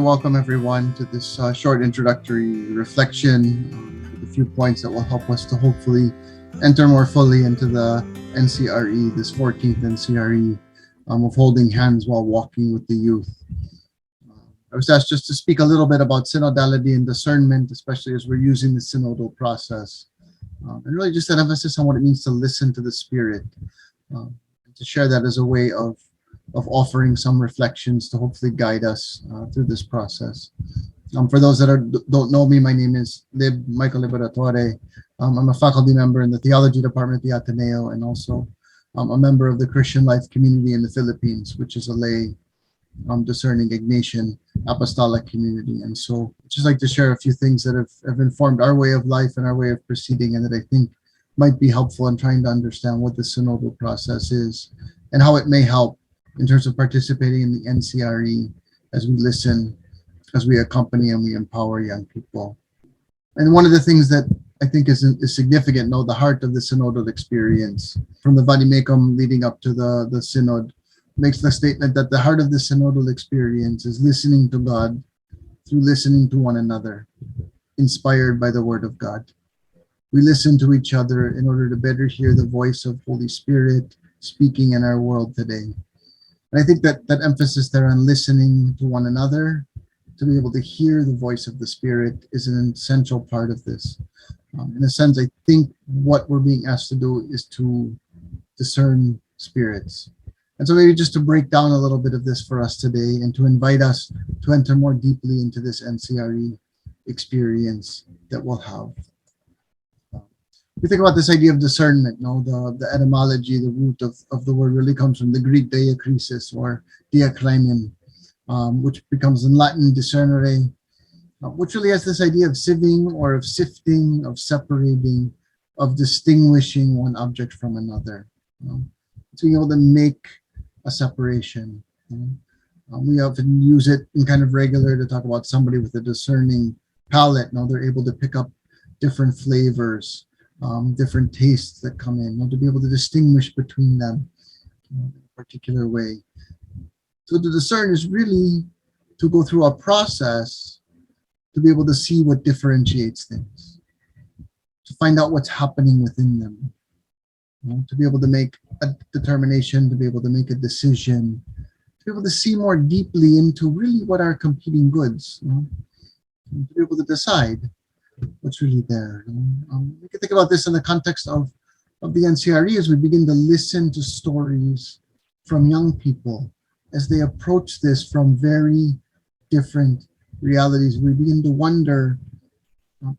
Welcome everyone to this short introductory reflection with a few points that will help us to hopefully enter more fully into the NCRE, this 14th NCRE, of holding hands while walking with the youth. I was asked just to speak a little bit about synodality and discernment, especially as we're using the synodal process, and really just an emphasis on what it means to listen to the Spirit, and to share that as a way of offering some reflections to hopefully guide us through this process. For those that don't know me, my name is Michael Liberatore. I'm a faculty member in the Theology Department at the Ateneo, and also a member of the Christian Life community in the Philippines, which is a lay discerning Ignatian apostolic community. And so I'd just like to share a few things that have informed our way of life and our way of proceeding, and that I think might be helpful in trying to understand what the synodal process is and how it may help in terms of participating in the NCRE as we listen, as we accompany and we empower young people. And one of the things that I think is significant, the heart of the synodal experience, from the vademecum leading up to the synod, makes the statement that the heart of the synodal experience is listening to God through listening to one another, inspired by the Word of God. We listen to each other in order to better hear the voice of Holy Spirit speaking in our world today. And I think that emphasis there on listening to one another, to be able to hear the voice of the Spirit, is an essential part of this. In a sense, I think what we're being asked to do is to discern spirits. And so maybe just to break down a little bit of this for us today and to invite us to enter more deeply into this NCRE experience that we'll have. We think about this idea of discernment, the etymology, the root of the word really comes from the Greek diakrisis or diakraimen, which becomes in Latin discernere, which really has this idea of sieving or of sifting, of separating, of distinguishing one object from another. So being able to make a separation. We often use it in kind of regular to talk about somebody with a discerning palate. They're able to pick up different flavors, different tastes that come in, to be able to distinguish between them in a particular way. So to discern is really to go through a process to be able to see what differentiates things, to find out what's happening within them, to be able to make a determination, to be able to make a decision, to be able to see more deeply into really what are competing goods, to be able to decide what's really there. We can think about this in the context of the NCRE as we begin to listen to stories from young people as they approach this from very different realities. We begin to wonder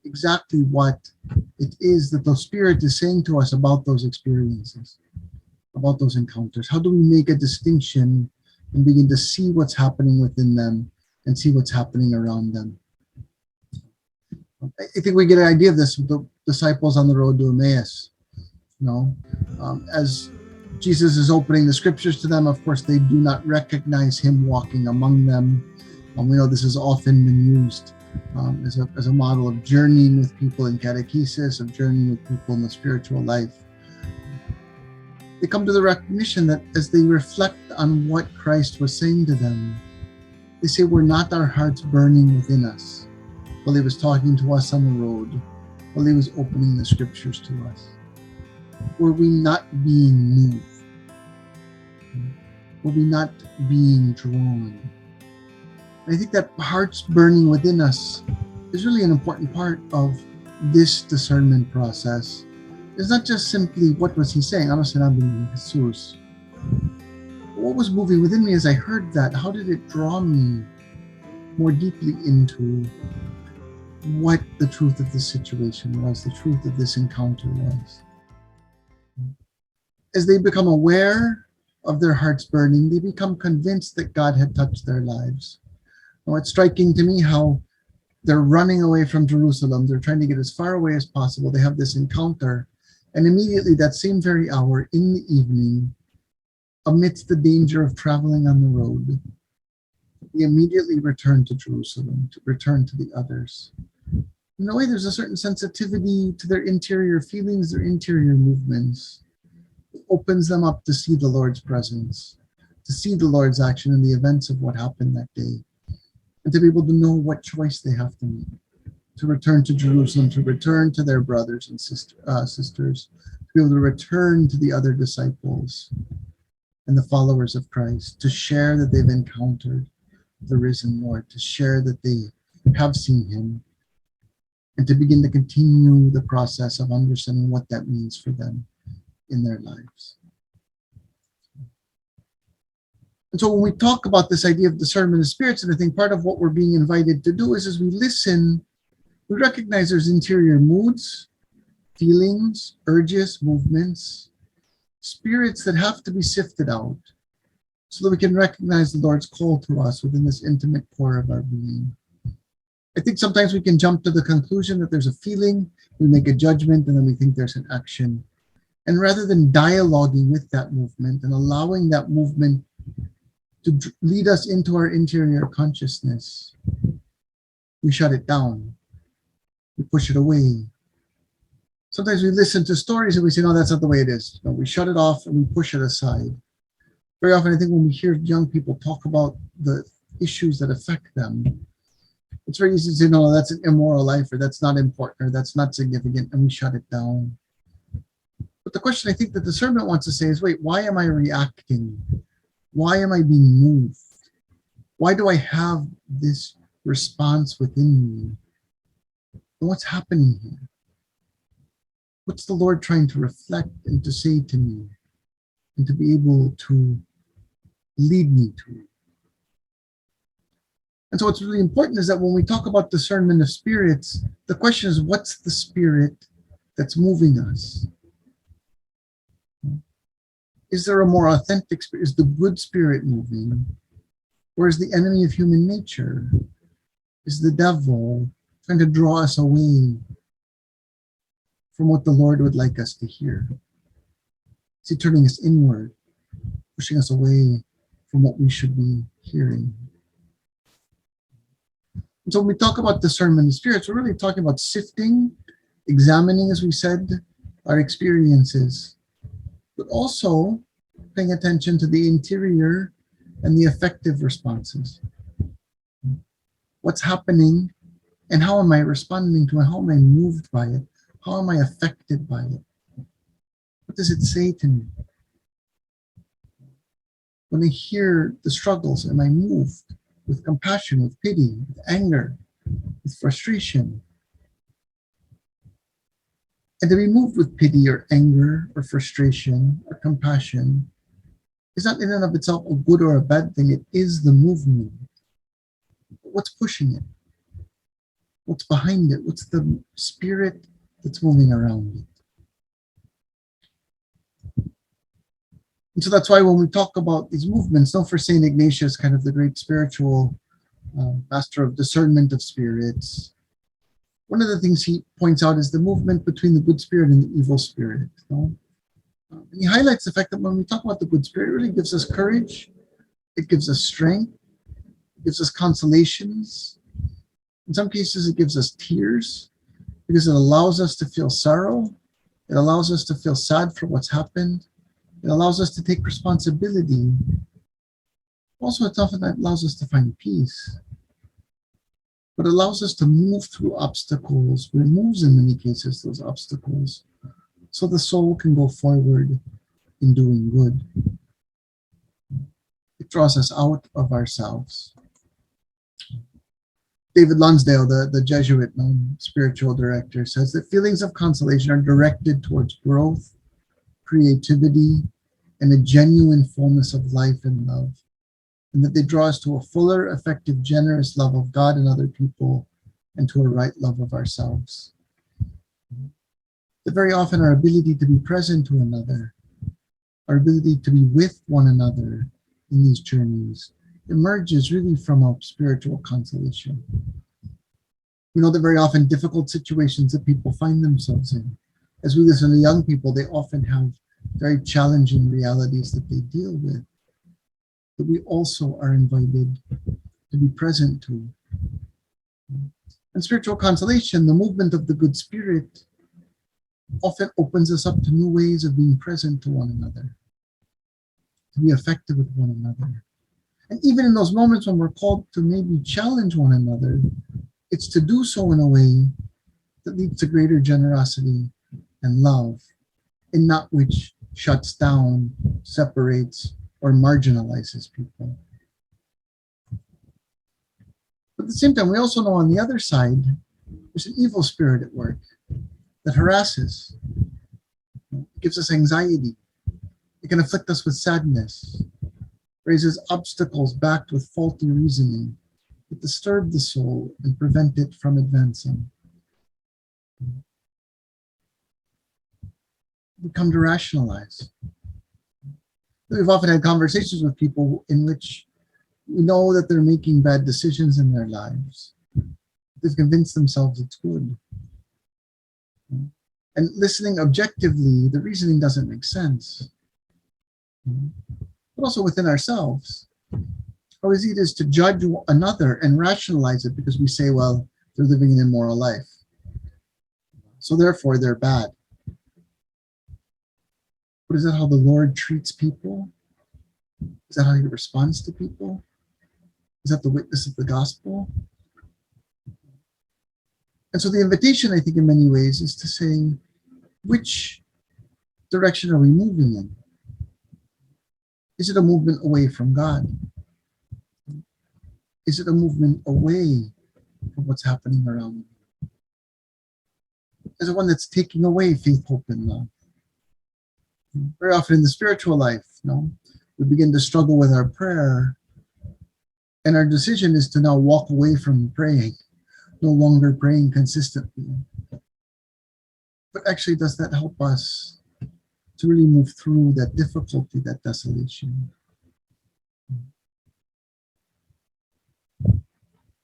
exactly what it is that the Spirit is saying to us about those experiences, about those encounters. How do we make a distinction and begin to see what's happening within them and see what's happening around them? I think we get an idea of this with the disciples on the road to Emmaus. As Jesus is opening the scriptures to them, of course, they do not recognize him walking among them. We know this has often been used as a model of journeying with people in catechesis, of journeying with people in the spiritual life. They come to the recognition that as they reflect on what Christ was saying to them, they say, were not our hearts burning within us while he was talking to us on the road, while he was opening the scriptures to us? Were we not being moved? Were we not being drawn? I think that hearts burning within us is really an important part of this discernment process. It's not just simply what was he saying, ano sinabi ni Jesus. What was moving within me as I heard that? How did it draw me more deeply into what the truth of this situation was, the truth of this encounter was? As they become aware of their hearts burning, they become convinced that God had touched their lives. Now, it's striking to me how they're running away from Jerusalem. They're trying to get as far away as possible. They have this encounter, and immediately that same very hour in the evening, amidst the danger of traveling on the road, they immediately return to Jerusalem, to return to the others. In a way, there's a certain sensitivity to their interior feelings, their interior movements. It opens them up to see the Lord's presence, to see the Lord's action in the events of what happened that day. and to be able to know what choice they have to make, to return to Jerusalem, to return to their brothers and sisters, to be able to return to the other disciples and the followers of Christ, to share that they've encountered the risen Lord, to share that they have seen him, and to begin to continue the process of understanding what that means for them in their lives. And so when we talk about this idea of discernment of spirits, and I think part of what we're being invited to do is as we listen, we recognize there's interior moods, feelings, urges, movements, spirits that have to be sifted out so that we can recognize the Lord's call to us within this intimate core of our being. I think sometimes we can jump to the conclusion that there's a feeling, we make a judgment, and then we think there's an action. And rather than dialoguing with that movement and allowing that movement to lead us into our interior consciousness, we shut it down. We push it away. Sometimes we listen to stories and we say, no, that's not the way it is. No, we shut it off and we push it aside. Very often, I think when we hear young people talk about the issues that affect them, it's very easy to say, no, that's an immoral life, or that's not important, or that's not significant, and we shut it down. But the question I think that discernment wants to say is, wait, why am I reacting? Why am I being moved? Why do I have this response within me? And what's happening here? What's the Lord trying to reflect and to say to me and to be able to lead me to? And so what's really important is that when we talk about discernment of spirits, the question is, what's the spirit that's moving us? Is there a more authentic spirit? Is the good spirit moving? Or is the enemy of human nature? Is the devil trying to draw us away from what the Lord would like us to hear? Is he turning us inward, pushing us away from what we should be hearing? And so when we talk about discernment of spirits, we're really talking about sifting, examining, as we said, our experiences, but also paying attention to the interior and the affective responses. What's happening and how am I responding to it? How am I moved by it? How am I affected by it? What does it say to me? When I hear the struggles, am I moved with compassion, with pity, with anger, with frustration? And to be moved with pity or anger or frustration or compassion is not in and of itself a good or a bad thing. It is the movement. What's pushing it? What's behind it? What's the spirit that's moving around it? And so that's why when we talk about these movements, don't for St. Ignatius, kind of the great spiritual master of discernment of spirits, one of the things he points out is the movement between the good spirit and the evil spirit. And he highlights the fact that when we talk about the good spirit, it really gives us courage, it gives us strength, it gives us consolations. In some cases, it gives us tears because it allows us to feel sorrow. It allows us to feel sad for what's happened. It allows us to take responsibility. Also, it's often that allows us to find peace. But it allows us to move through obstacles, removes in many cases those obstacles, so the soul can go forward in doing good. It draws us out of ourselves. David Lonsdale, the Jesuit spiritual director, says that feelings of consolation are directed towards growth, creativity, and a genuine fullness of life and love, and that they draw us to a fuller, effective, generous love of God and other people, and to a right love of ourselves. That very often our ability to be present to another, our ability to be with one another in these journeys, emerges really from a spiritual consolation. We know that very often difficult situations that people find themselves in. As we listen to young people, they often have very challenging realities that they deal with, that we also are invited to be present to. And spiritual consolation, the movement of the good spirit, often opens us up to new ways of being present to one another, to be effective with one another. And even in those moments when we're called to maybe challenge one another, it's to do so in a way that leads to greater generosity and love, and not which shuts down, separates, or marginalizes people. But at the same time, we also know on the other side, there's an evil spirit at work that harasses, it gives us anxiety, it can afflict us with sadness, raises obstacles backed with faulty reasoning that disturb the soul and prevent it from advancing. We come to rationalize. We've often had conversations with people in which we know that they're making bad decisions in their lives. They've convinced themselves it's good. And listening objectively, the reasoning doesn't make sense. But also within ourselves, how easy it is to judge another and rationalize it because we say, well, they're living an immoral life, so therefore they're bad. But is that how the Lord treats people? Is that how he responds to people? Is that the witness of the gospel? And so the invitation, I think, in many ways is to say, which direction are we moving in? Is it a movement away from God? Is it a movement away from what's happening around me? Is it one that's taking away faith, hope, and love? Very often in the spiritual life, we begin to struggle with our prayer, and our decision is to now walk away from praying, no longer praying consistently. But actually, does that help us to really move through that difficulty, that desolation?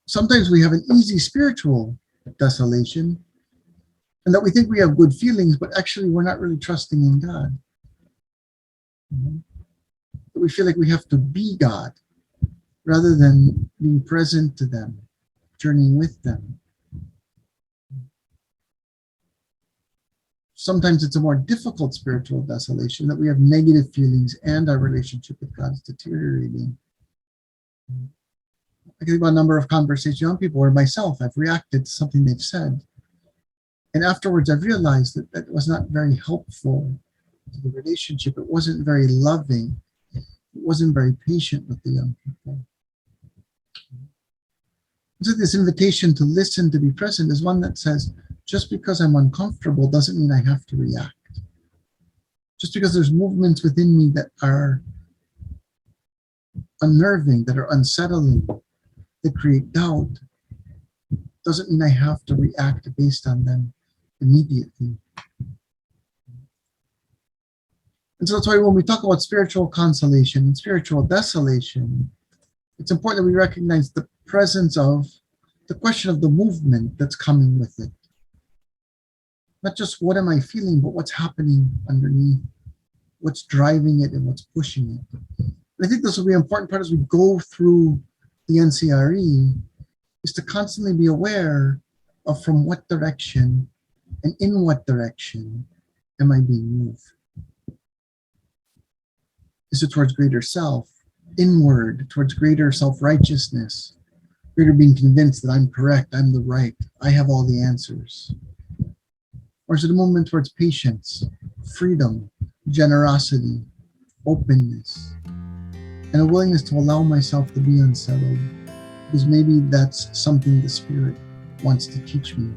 Sometimes we have an easy spiritual desolation, and that we think we have good feelings, but actually we're not really trusting in God. We feel like we have to be God rather than being present to them, journeying with them. Sometimes it's a more difficult spiritual desolation, that we have negative feelings and our relationship with God is deteriorating. I can think about a number of conversations with young people or myself, I've reacted to something they've said. And afterwards, I've realized that that was not very helpful to the relationship. It wasn't very loving. It wasn't very patient with the young people. So this invitation to listen, to be present, is one that says, just because I'm uncomfortable doesn't mean I have to react. Just because there's movements within me that are unnerving, that are unsettling, that create doubt, doesn't mean I have to react based on them immediately. And so that's why when we talk about spiritual consolation and spiritual desolation, it's important that we recognize the presence of the question of the movement that's coming with it. Not just what am I feeling, but what's happening underneath, what's driving it and what's pushing it. And I think this will be an important part as we go through the NCRE, is to constantly be aware of from what direction and in what direction am I being moved. Is it towards greater self, inward, towards greater self-righteousness, greater being convinced that I'm correct, I'm the right, I have all the answers? Or is it a movement towards patience, freedom, generosity, openness, and a willingness to allow myself to be unsettled? Because maybe that's something the Spirit wants to teach me.